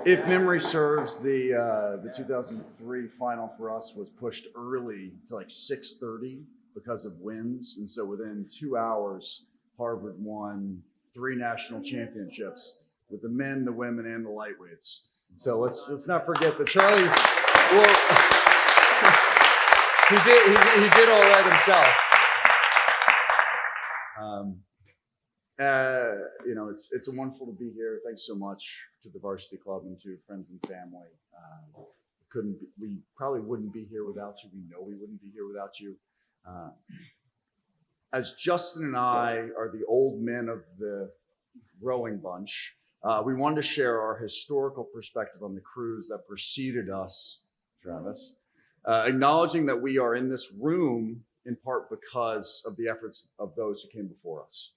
If memory serves, the 2003 final for us was pushed early to like 6:30 because of winds, and so within 2 hours, Harvard won 3 national championships with the men, the women, and the lightweights. So let's not forget that Charlie. Well, he did all that himself. It's wonderful to be here. Thanks so much to the Varsity Club and to friends and family. We probably wouldn't be here without you. We know we wouldn't be here without you. As Justin and I are the old men of the rowing bunch, we wanted to share our historical perspective on the cruise that preceded us, Travis, acknowledging that we are in this room in part because of the efforts of those who came before us.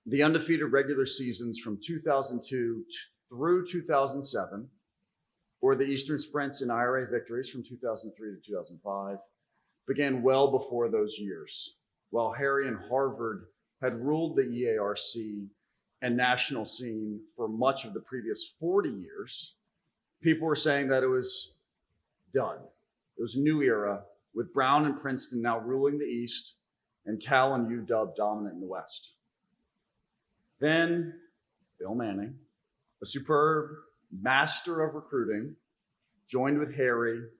The undefeated regular seasons from 2002 through 2007, or the Eastern Sprints and IRA victories from 2003 to 2005, began well before those years. While Harry and Harvard had ruled the EARC and national scene for much of the previous 40 years, people were saying that it was done. It was a new era, with Brown and Princeton now ruling the East and Cal and UW dominant in the West. Then Bill Manning, a superb master of recruiting, joined with Harry,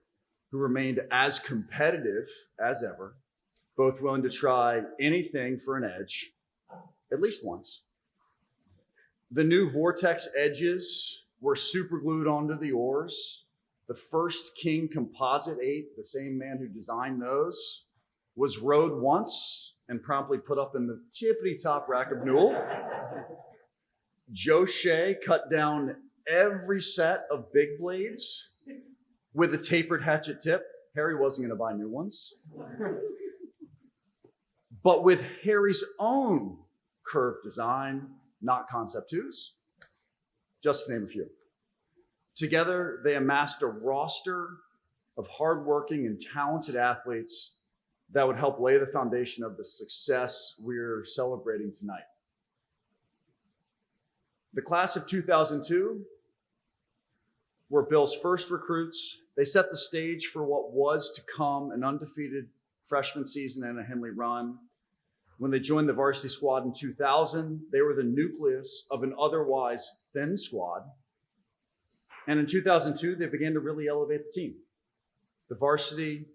who remained as competitive as ever, both willing to try anything for an edge, at least once. The new Vortex edges were superglued onto the oars. The first King Composite 8, the same man who designed those, was rowed once and promptly put up in the tippity-top rack of Newell. Joe Shea cut down every set of big blades with a tapered hatchet tip. Harry wasn't going to buy new ones. But with Harry's own curved design, not Concept 2s, just to name a few. Together, they amassed a roster of hardworking and talented athletes that would help lay the foundation of the success we're celebrating tonight. The class of 2002 were Bill's first recruits. They set the stage for what was to come, an undefeated freshman season and a Henley run. When they joined the varsity squad in 2000, they were the nucleus of an otherwise thin squad. And in 2002, they began to really elevate the team. The varsity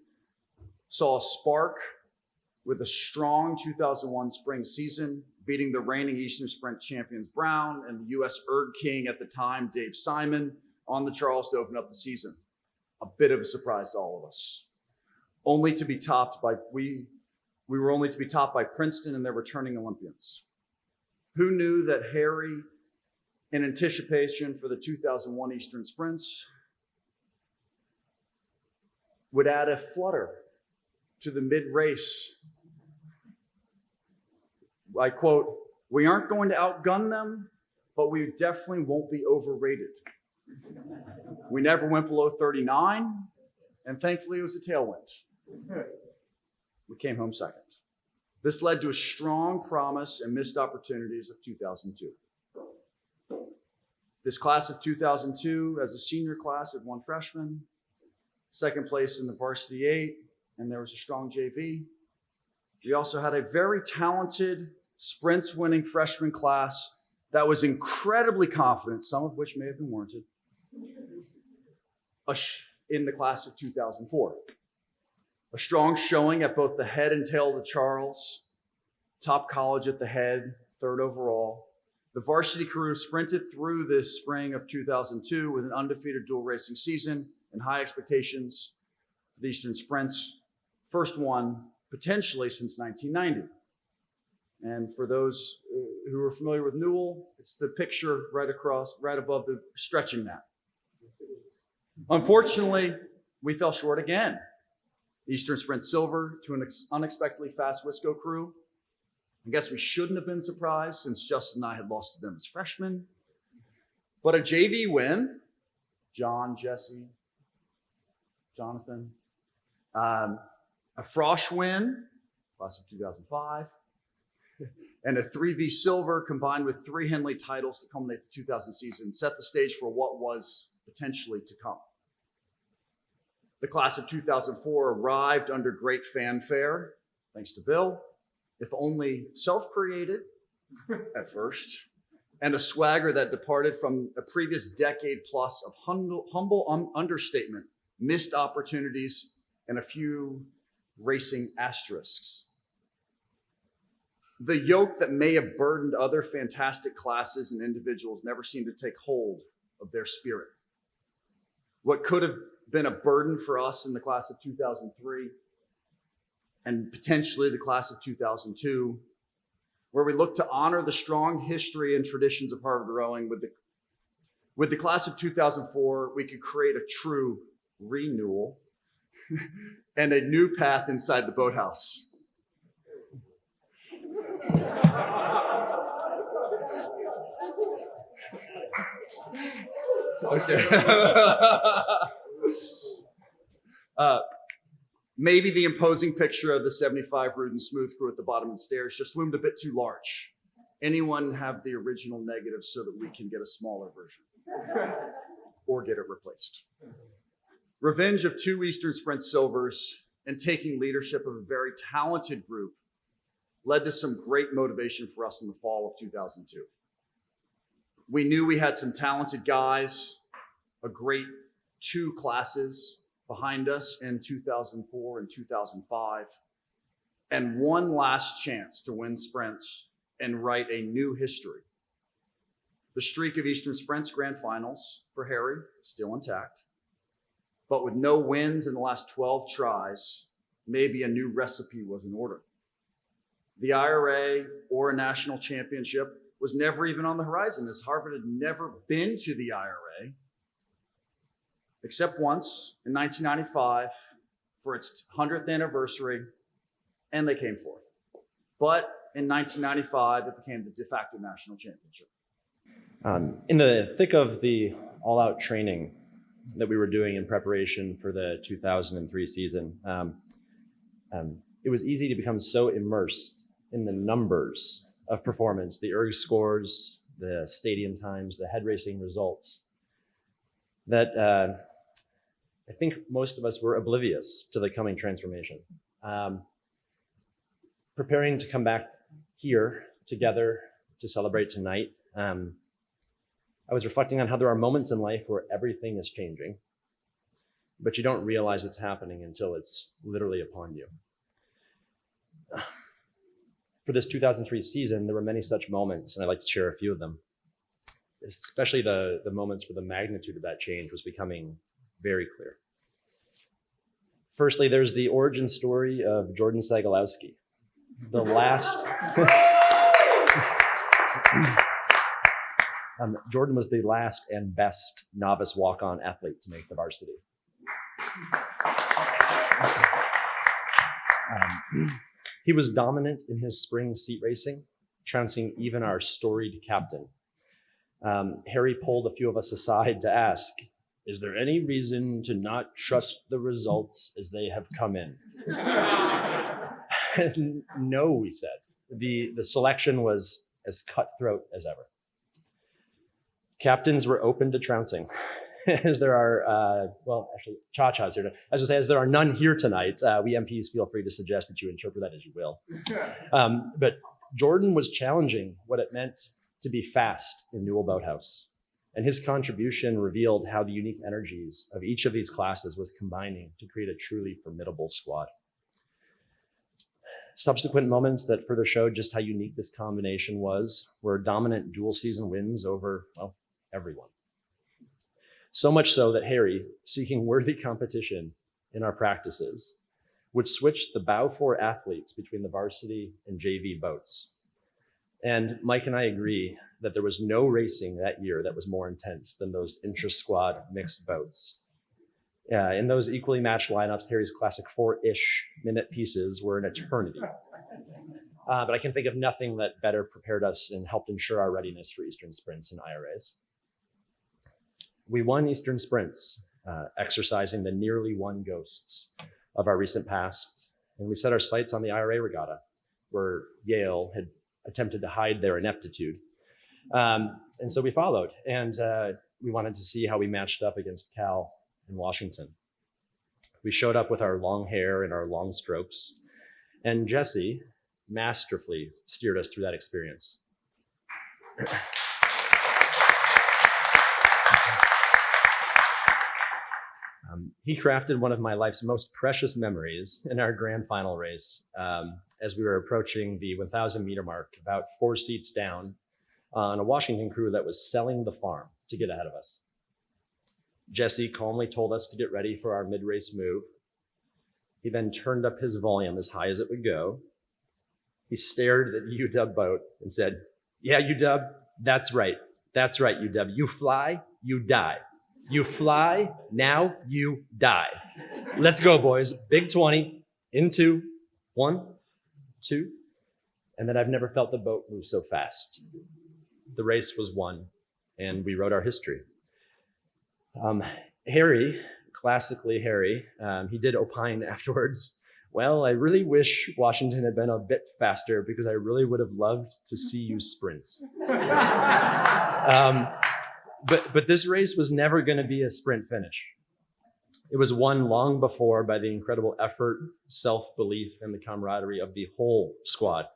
saw a spark with a strong 2001 spring season, beating the reigning Eastern Sprint champions Brown and the U.S. Erg King at the time, Dave Simon, on the Charles to open up the season. A bit of a surprise to all of us. We were only to be topped by Princeton and their returning Olympians. Who knew that Harry, in anticipation for the 2001 Eastern Sprints, would add a flutter to the mid-race. I quote, "We aren't going to outgun them, but we definitely won't be overrated." We never went below 39, and thankfully it was a tailwind. We came home second. This led to a strong promise and missed opportunities of 2002. This class of 2002, as a senior class, had 1 freshman, second place in the varsity 8, and there was a strong JV. We also had a very talented sprints winning freshman class that was incredibly confident, some of which may have been warranted, in the class of 2004. A strong showing at both the head and tail of the Charles, top college at the head, 3rd overall. The varsity crew sprinted through this spring of 2002 with an undefeated dual racing season and high expectations for the Eastern Sprints. First one, potentially since 1990. And for those who are familiar with Newell, it's the picture right above the stretching mat. Unfortunately, we fell short again. Eastern Sprint silver to an unexpectedly fast Wisco crew. I guess we shouldn't have been surprised since Justin and I had lost to them as freshmen. But a JV win, John, Jesse, Jonathan, a Frosh win, class of 2005, and a 3V silver combined with 3 Henley titles to culminate the 2000 season set the stage for what was potentially to come. The class of 2004 arrived under great fanfare, thanks to Bill, if only self-created at first, and a swagger that departed from a previous decade plus of humble understatement, missed opportunities, and a few racing asterisks. The yoke that may have burdened other fantastic classes and individuals never seemed to take hold of their spirit. What could have been a burden for us in the class of 2003 and potentially the class of 2002, where we look to honor the strong history and traditions of Harvard rowing. With the class of 2004, we could create a true renewal and a new path inside the boathouse. Okay. Maybe the imposing picture of the 75 rude and smooth crew at the bottom of the stairs just loomed a bit too large. Anyone have the original negative so that we can get a smaller version or get it replaced? Revenge of 2 Eastern Sprint silvers and taking leadership of a very talented group led to some great motivation for us in the fall of 2002. We knew we had some talented guys, a great 2 classes behind us in 2004 and 2005, and one last chance to win sprints and write a new history. The streak of Eastern Sprints Grand Finals for Harry, still intact, but with no wins in the last 12 tries, maybe a new recipe was in order. The IRA or a national championship was never even on the horizon, as Harvard had never been to the IRA, except once in 1995 for its 100th anniversary, and they came fourth. But in 1995, it became the de facto national championship. In the thick of the all-out training that we were doing in preparation for the 2003 season, it was easy to become so immersed in the numbers of performance, the erg scores, the stadium times, the head racing results, that I think most of us were oblivious to the coming transformation. Preparing to come back here together to celebrate tonight, I was reflecting on how there are moments in life where everything is changing, but you don't realize it's happening until it's literally upon you. For this 2003 season, there were many such moments, and I'd like to share a few of them, especially the moments where the magnitude of that change was becoming very clear. Firstly, there's the origin story of Jordan Sagalowski, the last... Jordan was the last and best novice walk-on athlete to make the varsity. He was dominant in his spring seat racing, trouncing even our storied captain. Harry pulled a few of us aside to ask, is there any reason to not trust the results as they have come in? No, we said. The selection was as cutthroat as ever. Captains were open to trouncing, as there are, Cha-Cha's here. As I say, as there are none here tonight, we MPs feel free to suggest that you interpret that as you will. But Jordan was challenging what it meant to be fast in Newell Boathouse. And his contribution revealed how the unique energies of each of these classes was combining to create a truly formidable squad. Subsequent moments that further showed just how unique this combination was were dominant dual season wins over, well, everyone. So much so that Harry, seeking worthy competition in our practices, would switch the bow 4 athletes between the varsity and JV boats. And Mike and I agree that there was no racing that year that was more intense than those intra-squad mixed boats. In those equally matched lineups, Harry's classic 4-ish minute pieces were an eternity. But I can think of nothing that better prepared us and helped ensure our readiness for Eastern Sprints and IRAs. We won Eastern Sprints, exercising the nearly won ghosts of our recent past, and we set our sights on the IRA regatta, where Yale had attempted to hide their ineptitude. And so we followed, and we wanted to see how we matched up against Cal and Washington. We showed up with our long hair and our long strokes, and Jesse masterfully steered us through that experience. He crafted one of my life's most precious memories in our grand final race as we were approaching the 1,000 meter mark, about 4 seats down on a Washington crew that was selling the farm to get ahead of us. Jesse calmly told us to get ready for our mid-race move. He then turned up his volume as high as it would go. He stared at the UW boat and said, "Yeah, UW, that's right. That's right, UW. You fly, you die. You fly, now you die. Let's go, boys. Big 20, in 2, 1, 2." And then I've never felt the boat move so fast. The race was won, and we wrote our history. Harry, classically Harry, he did opine afterwards, "Well, I really wish Washington had been a bit faster because I really would have loved to see you sprint." But this race was never going to be a sprint finish. It was won long before by the incredible effort, self-belief, and the camaraderie of the whole squad.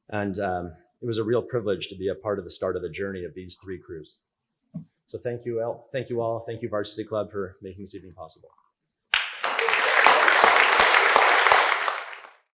And it was a real privilege to be a part of the start of the journey of these 3 crews. So thank you all. Thank you, Varsity Club, for making this evening possible.